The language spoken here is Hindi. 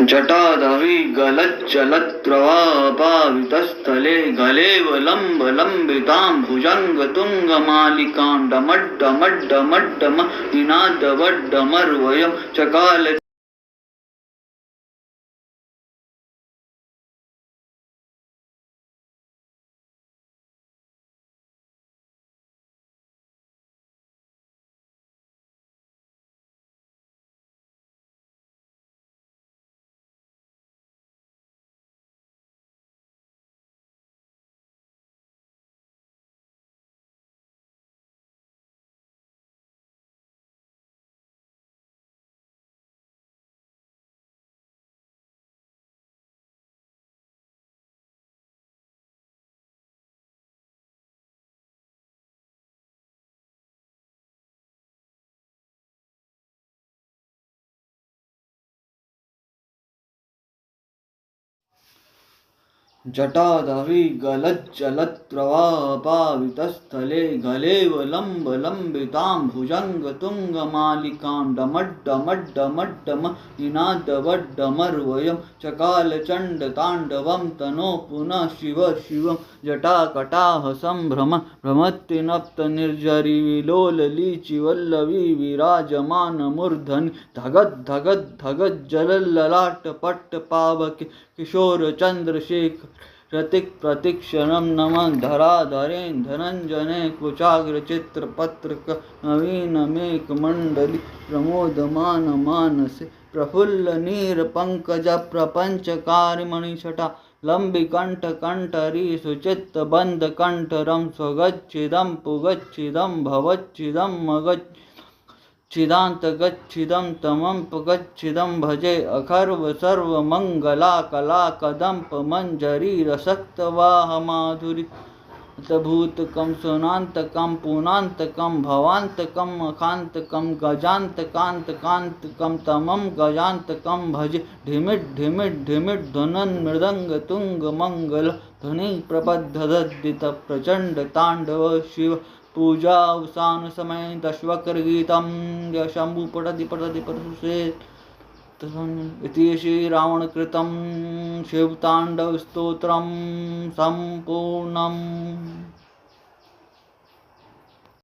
जटाधवि गलज्जलप्रवाहपावितस्थले गलेवलम्बलम्बितां भुजङ्गतुङ्गमालिकां डमड्डमड्डमड्डमनिनादवड्डमर्वयं चकाल जटाधवि गलज्जलप्रवाहपावितस्थले गलेवलम्बलम्बितां भुजङ्गतुङ्गमालिकां डमड्डमड्डमड्डमनिनादवड्डमर्वयं चकालचण्डताण्डवं तनो पुनः शिव शिवं जटाकटाहसम्भ्रम भ्रमत्तिनप्तनिर्झरिविलोललीचिवल्लवी विराजमानमूर्धनि धगद्धगद्धगज्जलल्ललाटपट्टपावके किशोरचन्द्रशेखर रतिक्प्रतिक्षणं नमः धराधरेन् धनञ्जने कुचाग्रचित्रपत्रक नवीनमेकमण्डली प्रमोदमानमानसे प्रफुल्लनीरपङ्कजप्रपञ्चकारिमणिछटा लम्बिकण्ठकण्ठरी सुचित्तबन्धकण्ठरं स्वगच्छिदं पुगच्छिदं भवच्छिदं मगच्छिदान्तगच्छिदं तमं भजे अखर्व सर्वमङ्गला कला कदम्बमञ्जरी रसक्तवाहमाधुरी भूतकं सुनान्तकं पुनान्तकं भवान्तकं अखान्तकं गजान्तकान्तकान्तकं तमं गजान्तकं भजे ढिमिड् ध्वनन्मृदङ्गतुङ्गमङ्गल ध्वनि प्रबद्धदद्दित प्रचण्डताण्डव शिव पूजावसान समय दशवक्रगीतं शम्भु पठति परशुसेत् इति श्रीरावणकृतं शिवताण्डवस्तोत्रं सम्पूर्णम्।